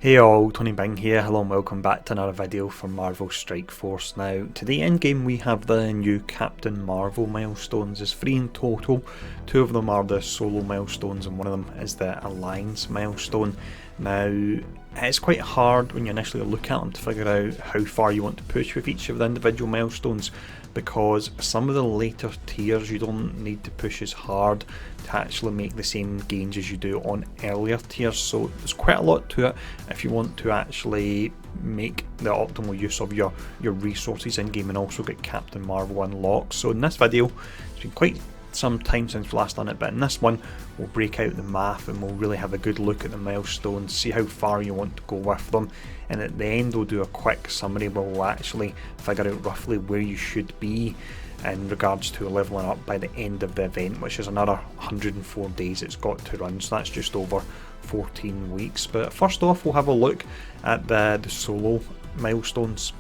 Hey all, Tony Bing here. Hello and welcome back to another video from Marvel Strike Force. Now, today in game we have the new Captain Marvel Milestones. There's 3 in total. 2 of them are the solo milestones and one of them is the Alliance milestone. Now, it's quite hard when you initially look at them to figure out how far you want to push with each of the individual milestones, because some of the later tiers you don't need to push as hard to actually make the same gains as you do on earlier tiers. So there's quite a lot to it if you want to actually make the optimal use of your resources in game and also get Captain Marvel unlocked. So in this video, it's been quite some time since we last done it, but in this one we'll break out the math and we'll really have a good look at the milestones, see how far you want to go with them, and at the end we'll do a quick summary where we'll actually figure out roughly where you should be in regards to leveling up by the end of the event, which is another 104 days it's got to run, so that's just over 14 weeks. But first off, we'll have a look at the solo milestones.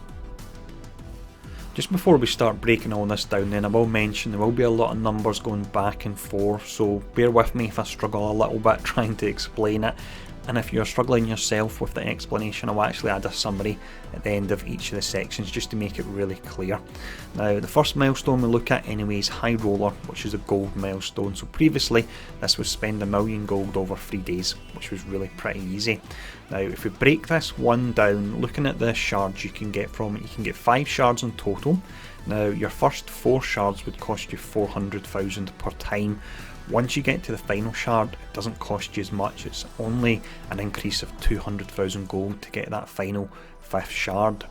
Just before we start breaking all this down then, I will mention there will be a lot of numbers going back and forth, so bear with me if I struggle a little bit trying to explain it. And if you're struggling yourself with the explanation, I'll actually add a summary at the end of each of the sections just to make it really clear. Now, the first milestone we look at anyway is High Roller, which is a gold milestone. So previously this was spend 1 million gold over 3 days, which was really pretty easy. Now, if we break this one down, looking at the shards you can get from it, you can get 5 shards in total. Now, your first 4 shards would cost you 400,000 per time. Once you get to the final shard, it doesn't cost you as much, it's only an increase of 200,000 gold to get that final 5th shard.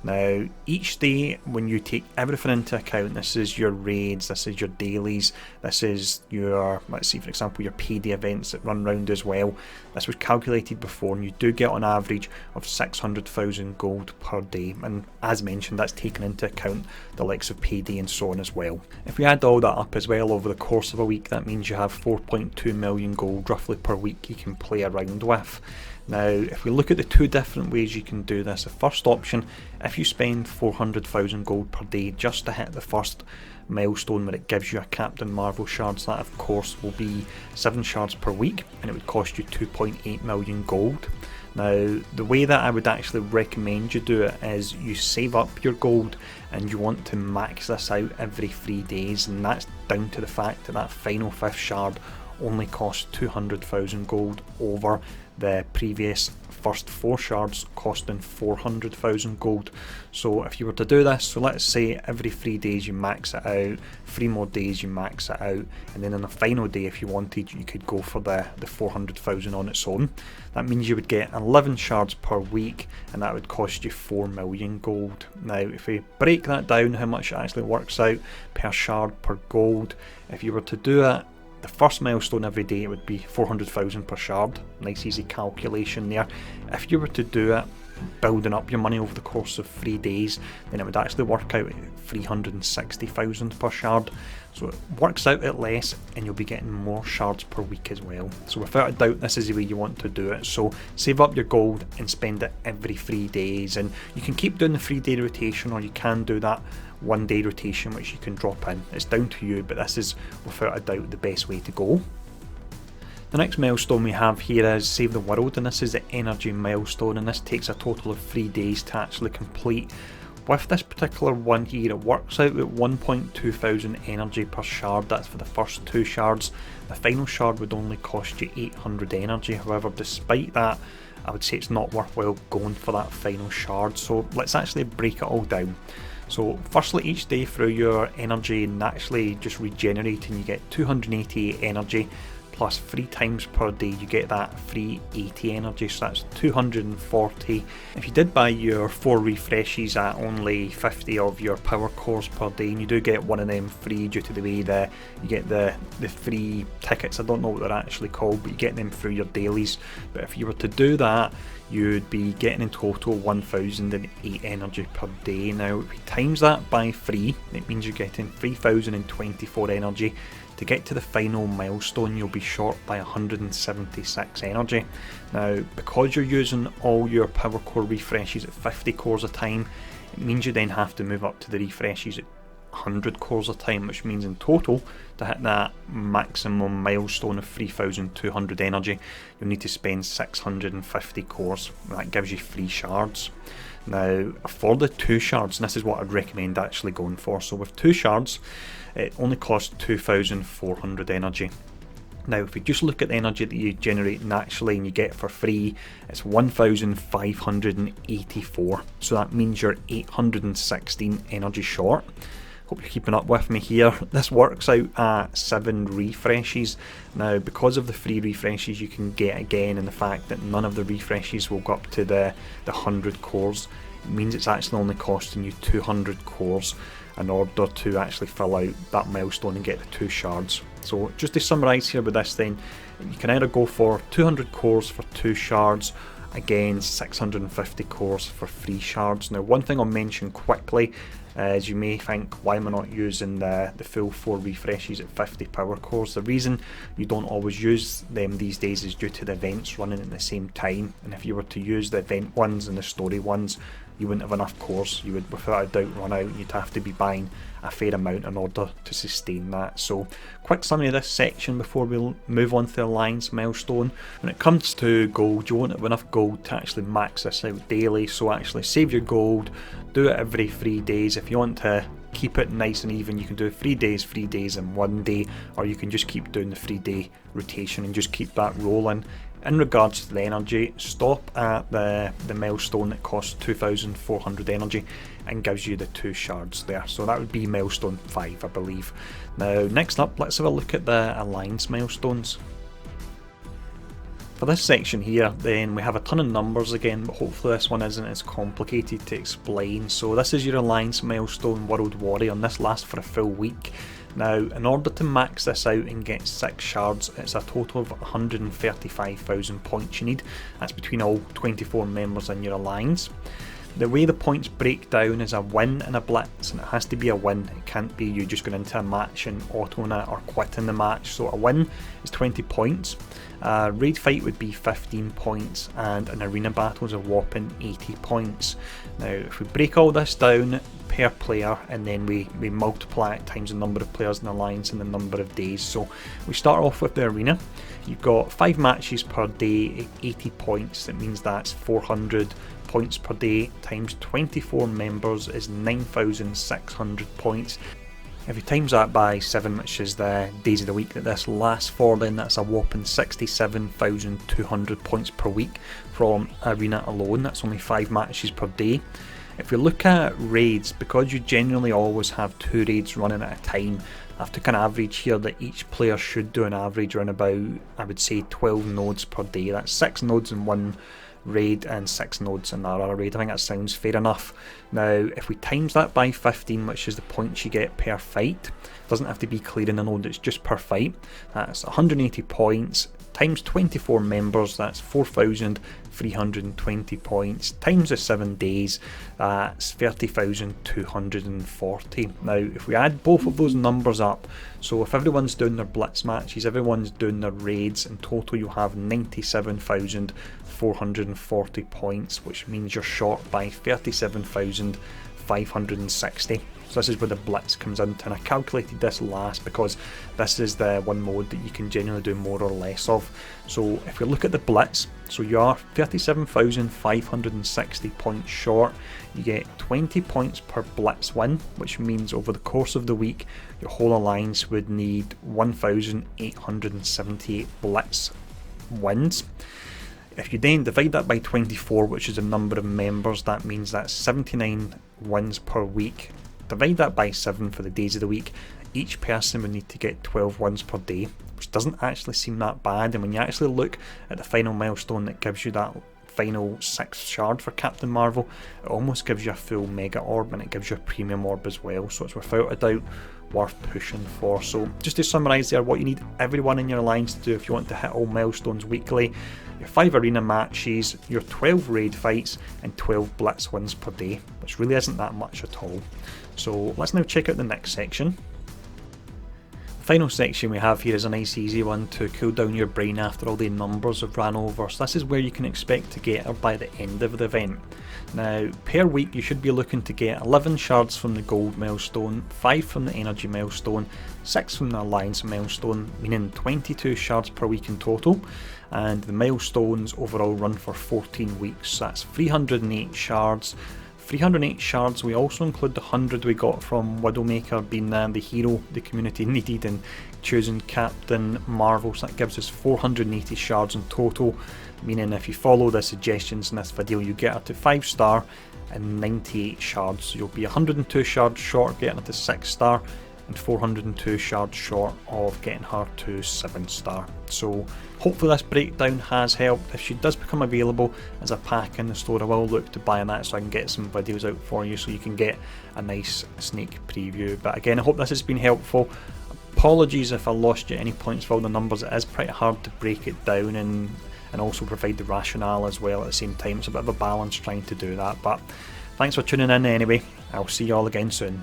Now, each day when you take everything into account, this is your raids, this is your dailies, this is your, let's see for example, your payday events that run round as well. This was calculated before and you do get on average of 600,000 gold per day, and as mentioned that's taken into account the likes of payday and so on as well. If we add all that up as well over the course of a week, that means you have 4.2 million gold roughly per week you can play around with. Now, if we look at the 2 different ways you can do this, the first option, if you spend 400,000 gold per day just to hit the first milestone where it gives you a Captain Marvel shards, that of course will be 7 shards per week and it would cost you 2.8 million gold. Now, the way that I would actually recommend you do it is you save up your gold and you want to max this out every 3 days, and that's down to the fact that that final 5th shard only costs 200,000 gold over the previous first 4 shards costing 400,000 gold. So if you were to do this, so let's say every 3 days you max it out, 3 more days you max it out, and then on the final day if you wanted you could go for the 400,000 on its own. That means you would get 11 shards per week and that would cost you 4 million gold. Now if we break that down how much it actually works out per shard per gold, if you were to do it the first milestone every day, it would be 400,000 per shard. Nice easy calculation there. If you were to do it building up your money over the course of 3 days, then it would actually work out at 360,000 per shard. So it works out at less and you'll be getting more shards per week as well. So without a doubt this is the way you want to do it. So save up your gold and spend it every 3 days, and you can keep doing the 3-day rotation or you can do that 1-day rotation which you can drop in. It's down to you, but this is without a doubt the best way to go. The next milestone we have here is Save the World, and this is the energy milestone, and this takes a total of 3 days to actually complete. With this particular one here, it works out at 1,200 energy per shard. That's for the first 2 shards. The final shard would only cost you 800 energy. However, despite that, I would say it's not worthwhile going for that final shard. So let's actually break it all down. So firstly, each day through your energy naturally just regenerating, you get 288 energy, plus 3 times per day you get that free 80 energy, so that's 240. If you did buy your 4 refreshes at only 50 of your power cores per day, and you do get one of them free due to the way that you get the free tickets, I don't know what they're actually called, but you get them through your dailies. But if you were to do that, you'd be getting in total 1,008 energy per day. Now if you times that by 3, it means you're getting 3,024 energy. To get to the final milestone you'll be short by 176 energy. Now because you're using all your power core refreshes at 50 cores a time, it means you then have to move up to the refreshes at 100 cores a time, which means in total, to hit that maximum milestone of 3,200 energy, you'll need to spend 650 cores. That gives you 3 shards. Now, for the 2 shards, and this is what I'd recommend actually going for, so with 2 shards, it only costs 2,400 energy. Now, if you just look at the energy that you generate naturally and you get for free, it's 1,584. So that means you're 816 energy short. Hope you're keeping up with me here. This works out at 7 refreshes. Now, because of the free refreshes you can get again, and the fact that none of the refreshes will go up to the 100 cores, it means it's actually only costing you 200 cores in order to actually fill out that milestone and get the 2 shards. So just to summarise here with this then, you can either go for 200 cores for 2 shards, again 650 cores for 3 shards. Now, one thing I'll mention quickly is you may think, why am I not using the full 4 refreshes at 50 power cores? The reason you don't always use them these days is due to the events running at the same time, and if you were to use the event ones and the story ones, you wouldn't have enough cores. You would without a doubt run out. You'd have to be buying a fair amount in order to sustain that. So, quick summary of this section before we move on to the Alliance milestone. When it comes to gold, you won't have enough gold to actually max this out daily, so actually save your gold, do it every 3 days. If you want to keep it nice and even, you can do 3 days in 1 day, or you can just keep doing the 3-day rotation and just keep that rolling. In regards to the energy, stop at the milestone that costs 2,400 energy and gives you the 2 shards there. So that would be milestone 5, I believe. Now, next up, let's have a look at the Alliance milestones. For this section here, then we have a ton of numbers again, but hopefully this one isn't as complicated to explain. So this is your Alliance milestone World Warrior, and this lasts for a full week. Now, in order to max this out and get 6 shards, it's a total of 135,000 points you need. That's between all 24 members in your alliance. The way the points break down is a win and a blitz, and it has to be a win. It can't be you just going into a match and autoing it or quitting the match. So a win is 20 points, a raid fight would be 15 points, and an arena battle is a whopping 80 points. Now, if we break all this down per player and then we multiply it times the number of players in the alliance and the number of days. So we start off with the arena. You've got 5 matches per day, 80 points. That means that's 400 points per day times 24 members is 9,600 points. If you times that by 7, which is the days of the week that this lasts for, then that's a whopping 67,200 points per week from arena alone. That's only 5 matches per day. If we look at raids, because you generally always have 2 raids running at a time, I have to kind of average here that each player should do an average around about, I would say, 12 nodes per day. That's 6 nodes in one raid and 6 nodes in another raid. I think that sounds fair enough. Now, if we times that by 15, which is the points you get per fight, it doesn't have to be clearing a node, it's just per fight. That's 180 points times 24 members, that's 4,320 points, times the 7 days, that's 30,240. Now, if we add both of those numbers up, so if everyone's doing their blitz matches, everyone's doing their raids, in total you'll have 97,440 points, which means you're short by 37,560. So this is where the blitz comes into, and I calculated this last because this is the one mode that you can generally do more or less of. So if we look at the blitz, so you are 37,560 points short. You get 20 points per blitz win, which means over the course of the week your whole alliance would need 1,878 blitz wins. If you then divide that by 24, which is the number of members, that means that's 79 wins per week. Divide that by 7 for the days of the week. Each person would need to get 12 wins per day, which doesn't actually seem that bad. And when you actually look at the final milestone that gives you that final 6th shard for Captain Marvel, it almost gives you a full mega orb, and it gives you a premium orb as well. So it's without a doubt worth pushing for. So just to summarise there, what you need everyone in your alliance to do if you want to hit all milestones weekly: your 5 arena matches, your 12 raid fights, and 12 blitz wins per day, which really isn't that much at all. So let's now check out the next section. Final section we have here is a nice easy one to cool down your brain after all the numbers have ran over, so this is where you can expect to get her by the end of the event. Now per week you should be looking to get 11 shards from the gold milestone, 5 from the energy milestone, 6 from the alliance milestone, meaning 22 shards per week in total, and the milestones overall run for 14 weeks, so that's 308 shards. 308 shards, we also include the 100 we got from Widowmaker being the hero the community needed and choosing Captain Marvel, so that gives us 480 shards in total, meaning if you follow the suggestions in this video you get her to 5 star and 98 shards, so you'll be 102 shards short of getting her to 6 star and 402 shards short of getting her to 7 star. So hopefully this breakdown has helped. If she does become available as a pack in the store, I will look to buy that so I can get some videos out for you so you can get a nice sneak preview. But again, I hope this has been helpful. Apologies if I lost you at any points with all the numbers. It is pretty hard to break it down and also provide the rationale as well at the same time. It's a bit of a balance trying to do that, but thanks for tuning in anyway. I'll see you all again soon.